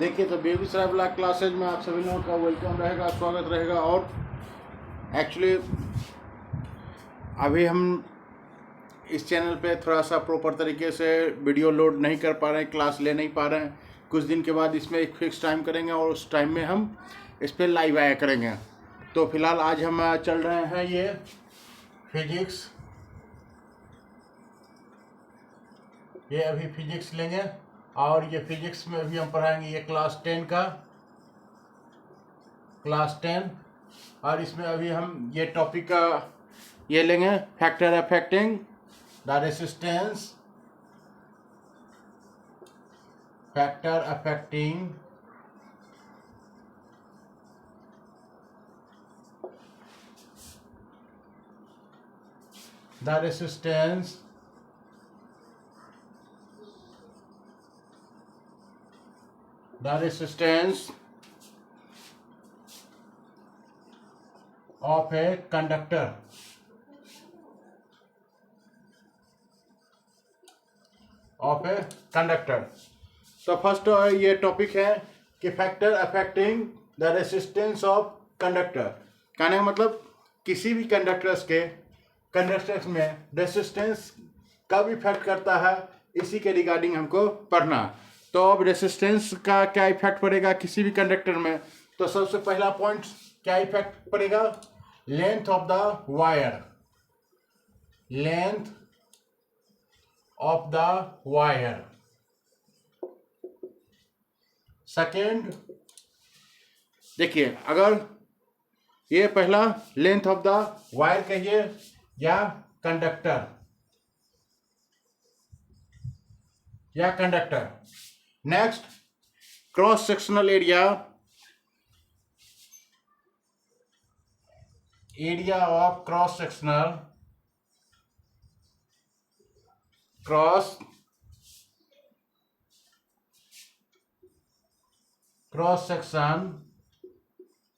देखिए तो Begusarai block classes में आप सभी लोगों का वेलकम रहेगा, स्वागत रहेगा। और एक्चुअली अभी हम इस चैनल पे थोड़ा सा प्रॉपर तरीके से वीडियो लोड नहीं कर पा रहे हैं, क्लास ले नहीं पा रहे हैं। कुछ दिन के बाद इसमें एक फिक्स टाइम करेंगे और उस टाइम में हम इस पर लाइव आया करेंगे। तो फिलहाल आज हम चल रहे हैं ये फिजिक्स, ये अभी फिजिक्स लेंगे और ये फिजिक्स में भी हम पढ़ाएंगे ये क्लास 10 का, क्लास 10। और इसमें अभी हम ये टॉपिक का ये लेंगे, factor affecting the resistance, factor affecting the resistance of a conductor, तो फर्स्ट ये टॉपिक है कि factor affecting the resistance of conductor. कहने का मतलब किसी भी कंडक्टर्स में रेसिस्टेंस कब इफेक्ट करता है, इसी के रिगार्डिंग हमको पढ़ना। तो अब रेसिस्टेंस का क्या इफेक्ट पड़ेगा किसी भी कंडक्टर में, तो सबसे पहला पॉइंट क्या इफेक्ट पड़ेगा, length of the wire, length of the wire. Second देखिए, अगर ये पहला लेंथ ऑफ द वायर कहिए या conductor, next cross sectional area, area of cross section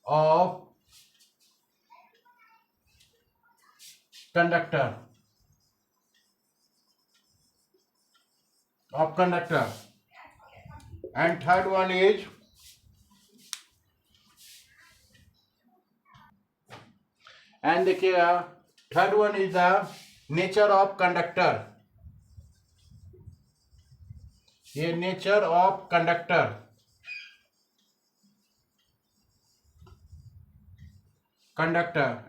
of conductor, and third one is and देखिएगा third one is the nature of conductor, ये nature of conductor,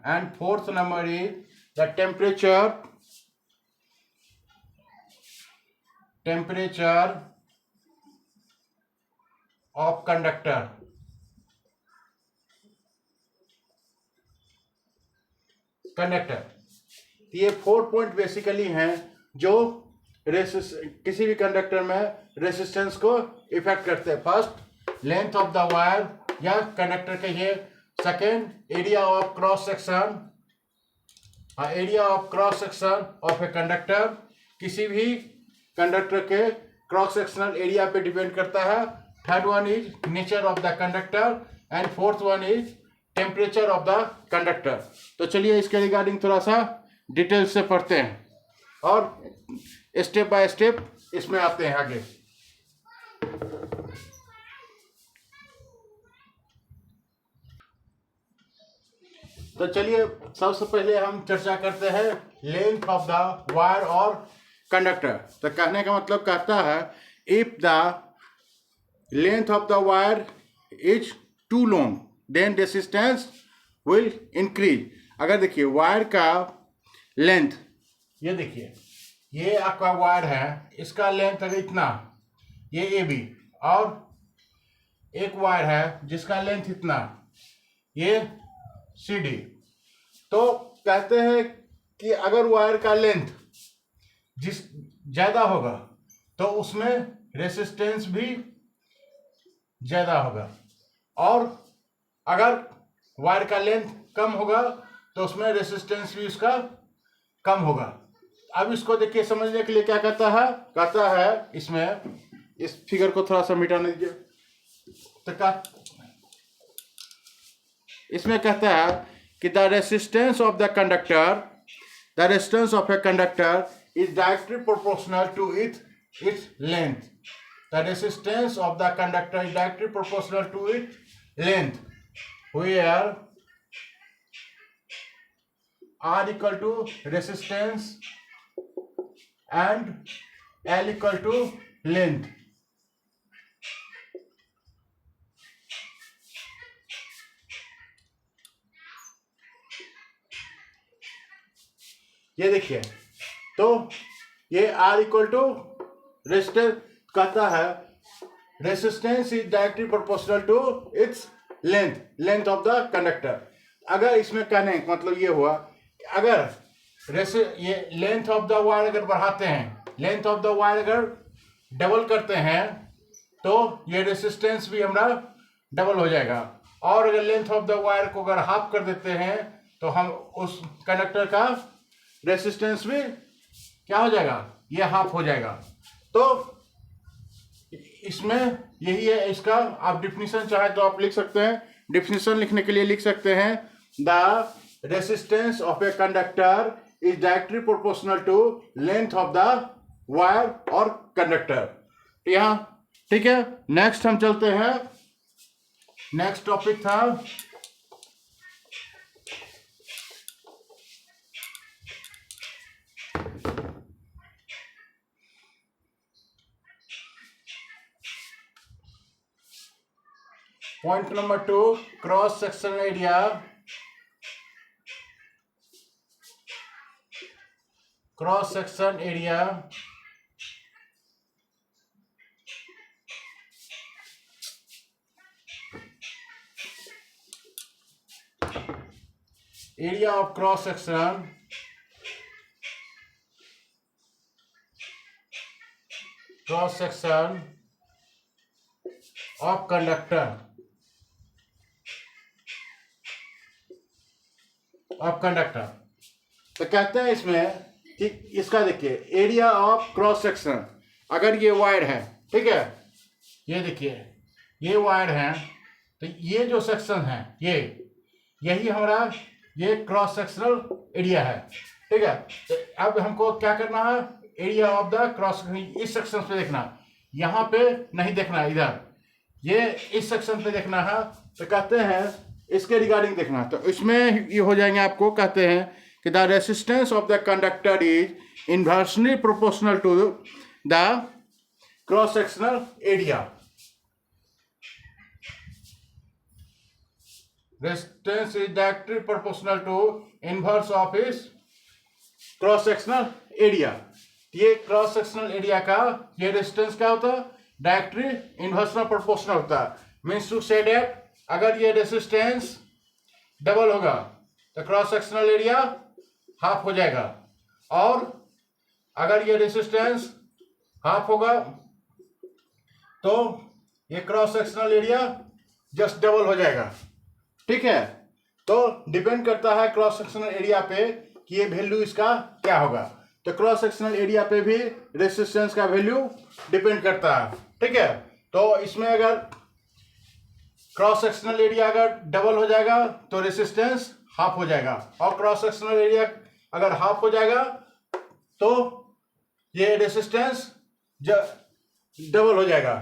and fourth number is the temperature of conductor. ये 4 point basically हैं जो किसी भी conductor में resistance को effect करते हैं। First length of the wire या कंडक्टर कहिए, second area of cross section, area of cross section of a conductor, किसी भी कंडक्टर के क्रॉस सेक्शनल एरिया पे डिपेंड करता है। Third one is nature of the conductor and fourth one is temperature of the conductor. तो चलिए इसके regarding थोड़ा सा डिटेल से पढ़ते हैं और स्टेप बाय स्टेप इसमें आते हैं आगे। तो चलिए सबसे पहले हम चर्चा करते हैं लेंथ ऑफ द वायर और कंडक्टर। तो कहने का मतलब कहता है if the length of the wire is too long then resistance will increase. अगर देखिए वायर का लेंथ, ये देखिए ये आपका वायर है, इसका लेंथ अगर इतना, ये ए बी, और एक वायर है जिसका लेंथ इतना, ये सी डी। तो कहते हैं कि अगर वायर का लेंथ जिस ज्यादा होगा तो उसमें रेसिस्टेंस भी ज्यादा होगा, और अगर वायर का लेंथ कम होगा तो उसमें रेसिस्टेंस भी उसका कम होगा। अब इसको देखिए समझने के लिए क्या कहता है इसमें, इस फिगर को थोड़ा सा मिटाने दीजिए। तो इसमें कहता है कि the resistance of the conductor is directly proportional to its length. the resistance of the conductor is directly proportional to its length, where R equal to resistance and L equal to length. ये देखिए, तो ये R equal to resistance कहता है resistance is directly proportional to its length of the conductor. अगर इसमें कहने का मतलब ये हुआ कि अगर ये लेंथ ऑफ द वायर अगर बढ़ाते हैं, लेंथ ऑफ द वायर अगर डबल करते हैं तो ये रेसिस्टेंस भी हमारा डबल हो जाएगा, और अगर लेंथ ऑफ द वायर को अगर हाफ कर देते हैं तो हम उस कंडक्टर का रेसिस्टेंस भी क्या हो जाएगा, ये हाफ हो जाएगा। तो इसमें यही है इसका। आप डिफिनीशन चाहे तो आप लिख सकते हैं, डिफिनीशन लिखने के लिए लिख सकते हैं the resistance of a conductor is directly proportional to length of the wire और कंडक्टर। यहाँ ठीक है। नेक्स्ट हम चलते हैं, नेक्स्ट टॉपिक था point number 2, cross section area. Cross section area area of cross section of conductor तो कहते हैं इसमें कि इसका देखिए एरिया ऑफ क्रॉस सेक्शन, अगर ये वायर है, ठीक है, ये देखिए ये वायर है, तो ये जो सेक्शन है ये यही हमारा ये क्रॉस सेक्शनल एरिया है, ठीक है। तो अब हमको क्या करना है, एरिया ऑफ द क्रॉस, इस सेक्शन पे देखना, यहाँ पे नहीं देखना, इधर ये इस सेक्शन पे देखना है। तो कहते हैं इसके रिगार्डिंग देखना, तो इसमें ये हो जाएंगे आपको, कहते हैं कि the resistance of the conductor is inversely proportional to the cross sectional area. Resistance is directly proportional to inverse of his cross sectional area। ये क्रॉस सेक्शनल एरिया का ये रेजिस्टेंस क्या होता है, डायरेक्टली इनवर्सली प्रोपोर्शनल होता है। Means to say that अगर ये रेजिस्टेंस डबल होगा तो क्रॉस सेक्शनल एरिया हाफ हो जाएगा, और अगर ये रेजिस्टेंस हाफ होगा तो ये cross sectional area just double हो जाएगा, ठीक है। तो डिपेंड करता है क्रॉस सेक्शनल एरिया पे कि ये वैल्यू इसका क्या होगा। तो क्रॉस सेक्शनल एरिया पे भी रेजिस्टेंस का वैल्यू डिपेंड करता है, ठीक है। तो इसमें अगर क्रॉस सेक्शनल एरिया अगर डबल हो जाएगा तो रेजिस्टेंस हाफ हो जाएगा, और क्रॉस सेक्शनल एरिया अगर हाफ हो जाएगा तो ये रेजिस्टेंस डबल हो जाएगा।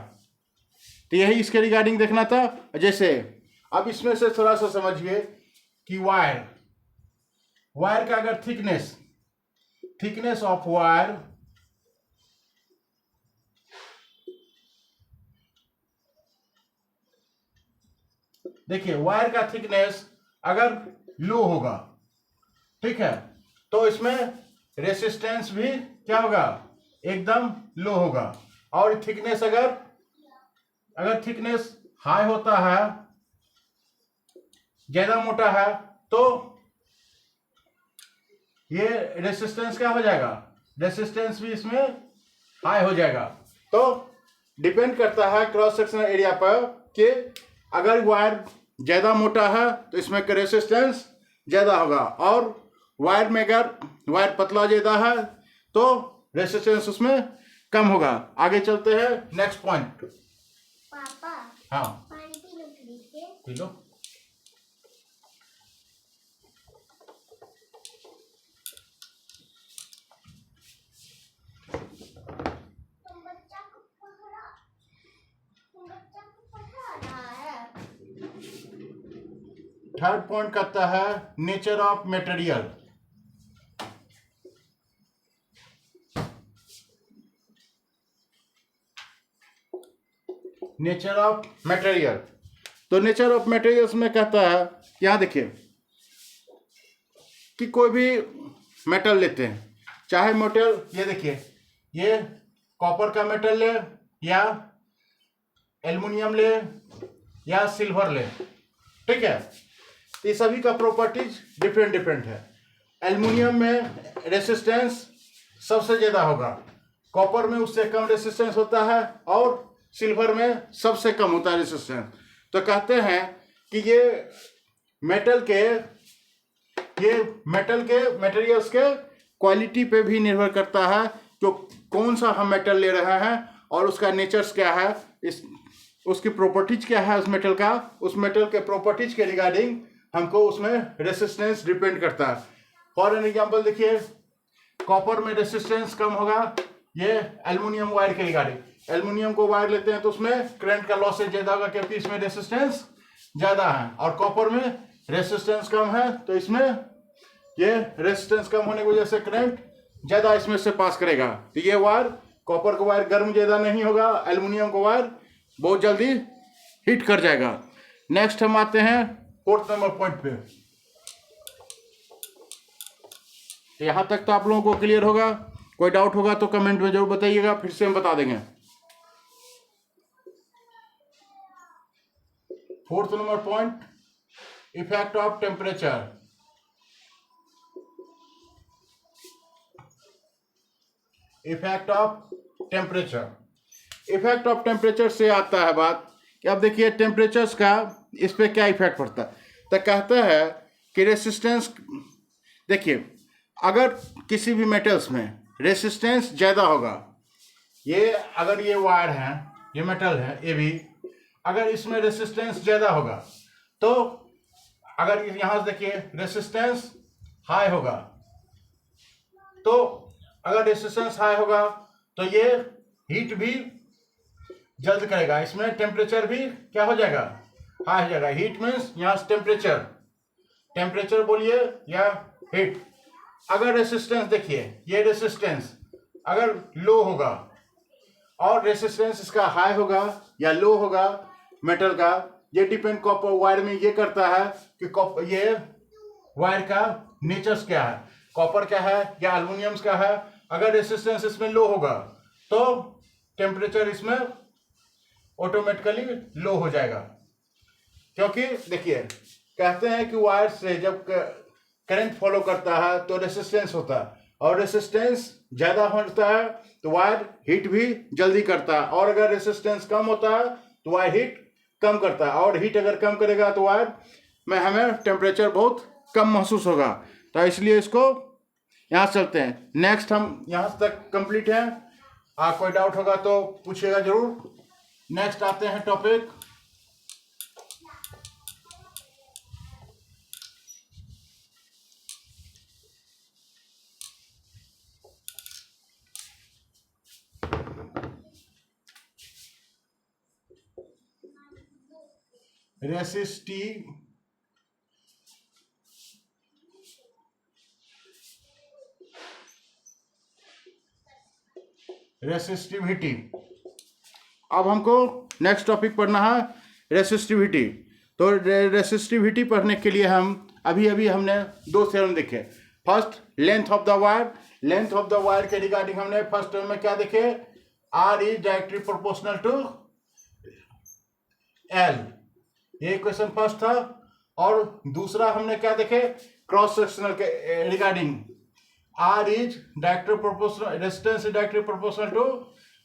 तो यही इसके रिगार्डिंग देखना था। जैसे अब इसमें से थोड़ा सा समझिए कि वायर का अगर थिकनेस ऑफ वायर देखिए, वायर का थिकनेस अगर लो होगा, ठीक है, तो इसमें रेसिस्टेंस भी क्या होगा, एकदम लो होगा। और थिकनेस अगर थिकनेस हाई होता है, ज्यादा मोटा है, तो ये रेसिस्टेंस क्या हो जाएगा, रेसिस्टेंस भी इसमें हाई हो जाएगा। तो डिपेंड करता है क्रॉस सेक्शनल एरिया पर कि अगर वायर ज्यादा मोटा है तो इसमें रेसिस्टेंस ज्यादा होगा, और वायर में अगर वायर पतला ज्यादा है तो रेसिस्टेंस उसमें कम होगा। आगे चलते हैं नेक्स्ट पॉइंट। पापा, हाँ, पानी पी लो। थर्ड पॉइंट कहता है nature of material. Nature of material, तो नेचर ऑफ मटेरियल्स में कहता है, यहां देखिए कि कोई भी मेटल लेते हैं, चाहे मेटल ये देखिए, ये कॉपर का मेटल ले या एल्युमिनियम ले या सिल्वर ले, ठीक है, ये सभी का प्रॉपर्टीज डिफरेंट डिफरेंट है। एल्युमिनियम में रेसिस्टेंस सबसे ज़्यादा होगा, कॉपर में उससे कम रेसिस्टेंस होता है और सिल्वर में सबसे कम होता है रेसिस्टेंस। तो कहते हैं कि ये मेटल के मटेरियल्स के क्वालिटी पे भी निर्भर करता है, जो कौन सा हम मेटल ले रहे हैं और उसका नेचर्स क्या है, उसकी प्रॉपर्टीज क्या है, उस मेटल के प्रॉपर्टीज के रिगार्डिंग हमको उसमें रेसिस्टेंस डिपेंड करता है। फॉर एन एग्जांपल देखिए, कॉपर में रेसिस्टेंस कम होगा, ये एल्युमिनियम वायर के रिगार्डिंग। एल्युमिनियम को वायर लेते हैं तो उसमें करंट का लॉसेज ज़्यादा होगा क्योंकि इसमें रेसिस्टेंस ज़्यादा है, और कॉपर में रेसिस्टेंस कम है तो इसमें ये रेसिस्टेंस कम होने की वजह से करंट ज़्यादा इसमें से पास करेगा। तो ये वायर, कॉपर का वायर गर्म ज़्यादा नहीं होगा, एल्युमिनियम का वायर बहुत जल्दी हीट कर जाएगा। नेक्स्ट हम आते हैं फोर्थ नंबर पॉइंट पे। यहाँ तक तो आप लोगों को क्लियर होगा, कोई डाउट होगा तो कमेंट में जरूर बताइएगा, फिर से हम बता देंगे। Fourth number point, effect of temperature. Effect of temperature, effect of temperature से आता है बात कि अब देखिए टेम्परेचर्स का इस पे क्या इफेक्ट पड़ता है। तो कहता है कि रेसिस्टेंस, देखिए अगर किसी भी मेटल्स में रेसिस्टेंस ज़्यादा होगा, ये अगर ये वायर है, ये मेटल है, ये भी अगर इसमें रेसिस्टेंस ज़्यादा होगा तो अगर यहाँ से देखिए रेसिस्टेंस हाई होगा, तो अगर रेसिस्टेंस हाई होगा तो ये हीट भी जल्द करेगा, इसमें टेम्परेचर भी क्या हो जाएगा, हाई हो जाएगा। हीट मीन्स यहाँ से टेम्परेचर बोलिए या हीट। अगर रेसिस्टेंस देखिए, ये रेसिस्टेंस अगर लो होगा और रेसिस्टेंस इसका हाई होगा या लो होगा मेटल का, ये डिपेंड कॉपर वायर में ये करता है कि ये वायर का नेचर्स क्या है, कॉपर क्या है या एल्युमिनियम का है। अगर रेसिस्टेंस इसमें लो होगा तो टेम्परेचर इसमें ऑटोमेटिकली लो हो जाएगा, क्योंकि देखिए कहते हैं कि वायर से जब करंट फॉलो करता है तो रेसिस्टेंस होता है, और रेसिस्टेंस ज़्यादा होता है तो वायर हीट भी जल्दी करता है, और अगर रेसिस्टेंस कम होता है तो वायर हीट कम करता है, और हीट अगर कम करेगा तो वायर में हमें टेम्परेचर बहुत कम महसूस होगा। तो इसलिए इसको यहाँ चलते हैं। नेक्स्ट हम यहाँ तक कंप्लीट है, कोई डाउट होगा तो पूछिएगा जरूर। नेक्स्ट आते हैं टॉपिक रेसिस्टिविटी। अब हमको नेक्स्ट टॉपिक पढ़ना है रेसिस्टिविटी। तो रेसिस्टिविटी पढ़ने के लिए हम अभी हमने दो थ्योरम देखे। First length of the wire, length of the wire के रिगार्डिंग हमने फर्स्ट टर्म में क्या देखे, R is directly proportional to L, ये इक्वेशन फर्स्ट था। और दूसरा हमने क्या देखे, क्रॉस सेक्शनल के regarding, R is directly proportional, resistance is directly proportional to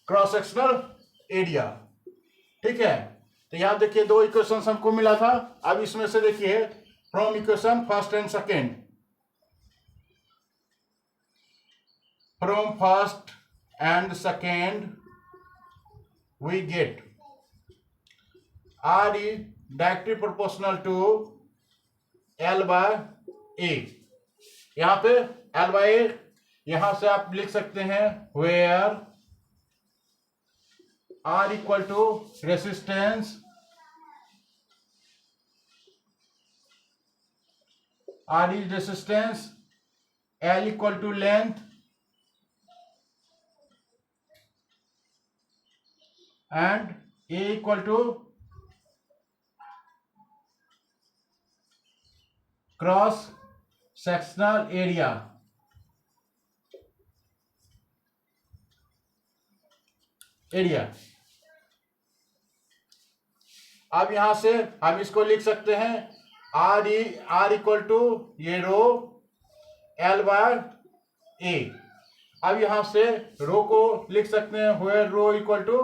cross sectional area, ठीक है। तो यहाँ देखिए दो इक्वेशन हमको मिला था। अब इसमें से देखिए from equation first and second, from first and second we get R is directly proportional to L by A। यहाँ पे L by A, यहाँ से आप लिख सकते हैं where R equal to resistance R is resistance, L equal to length, and A equal to cross sectional area. अब यहां से हम इसको लिख सकते हैं आर इक्वल टू ये रो एल बाय ए। अब यहां से रो को लिख सकते हैं where rho equal to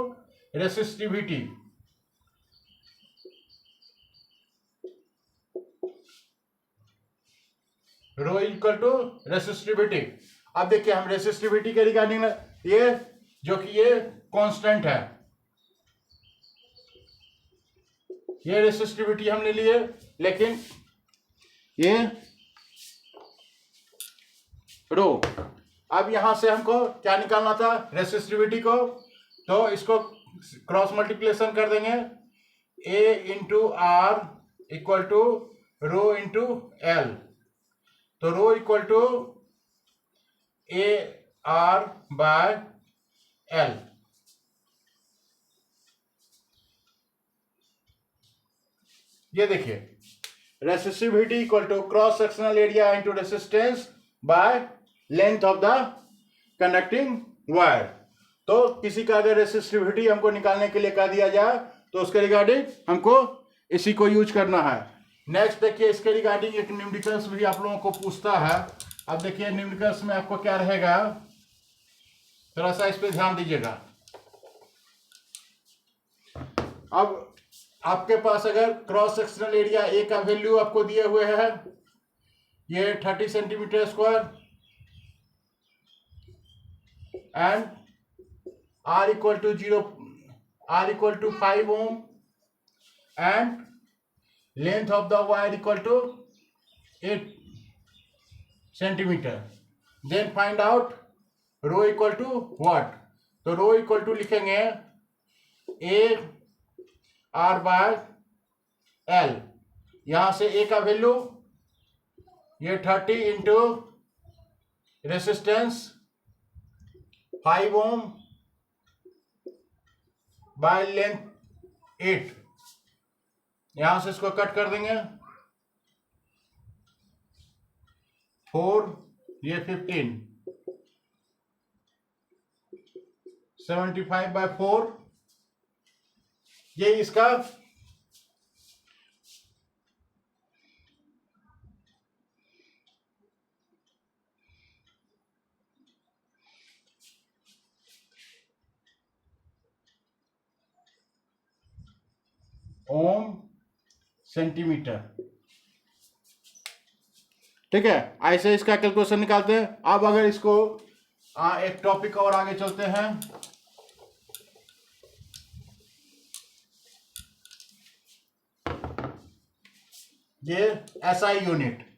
resistivity. Rho equal to resistivity. अब देखिए हम रेसिस्टिविटी के रिगार्डिंग ये जो कि ये कांस्टेंट है, ये रेसिस्टिविटी हमने लिए, लेकिन ये रो। अब यहां से हमको क्या निकालना था रेसिस्टिविटी को, तो इसको क्रॉस मल्टीप्लिकेशन कर देंगे, A into R equal to rho into L. तो rho equal to A R by L. ये देखिए resistivity equal to cross sectional area into resistance by length of the conducting wire. तो किसी का अगर resistivity हमको निकालने के लिए कह दिया जाए तो उसके रिगार्डिंग हमको इसी को यूज करना है। नेक्स्ट देखिए इसके रिगार्डिंग एक न्यूमेरिकल्स भी आप लोगों को पूछता है। अब देखिए न्यूमेरिकल्स में आपको क्या रहेगा, थोड़ा सा इस पे ध्यान दीजिएगा। अब आपके पास अगर क्रॉस सेक्शनल एरिया ए का वैल्यू आपको दिए हुए है ये 30 centimetre square and R equal to 5 ohm and length of the wire equal to 8 centimetre, then find out rho equal to what. तो रो इक्वल टू लिखेंगे ए आर बाय एल। यहां से ए का वैल्यू ये 30 into resistance 5 ohm by length 8। यहां से इसको cut कर देंगे 4 ये 15 75 बाय 4 ये इसका ओम सेंटीमीटर। ठीक है, ऐसे इसका कैलकुलेशन निकालते हैं। अब अगर इसको एक टॉपिक और आगे चलते हैं। ये एसआई यूनिट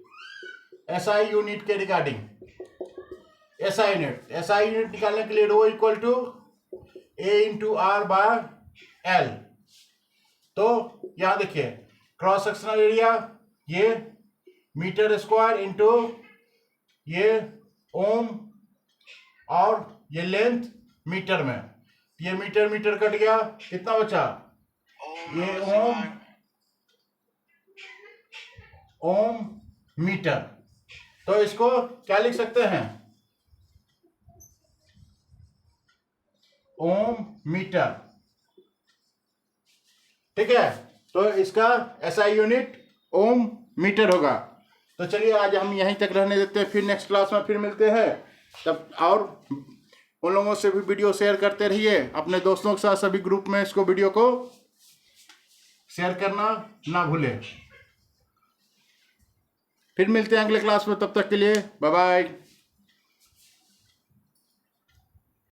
के रिगार्डिंग एसआई यूनिट निकालने के लिए rho equal to A into R by L. तो यहां देखिए क्रॉस सेक्शनल एरिया ये मीटर स्क्वायर इंटू ये ओम और ये लेंथ मीटर में, ये मीटर कट गया, कितना बचा ये ओम मीटर। तो इसको क्या लिख सकते हैं ओम मीटर। ठीक है, तो इसका एसआई यूनिट ओम मीटर होगा। तो चलिए आज हम यहीं तक रहने देते हैं, फिर नेक्स्ट क्लास में फिर मिलते हैं तब। और उन लोगों से भी वीडियो शेयर करते रहिए, अपने दोस्तों के साथ सभी ग्रुप में इसको वीडियो को शेयर करना ना भूलें। फिर मिलते हैं अगले क्लास में, तब तक के लिए बाय बाय।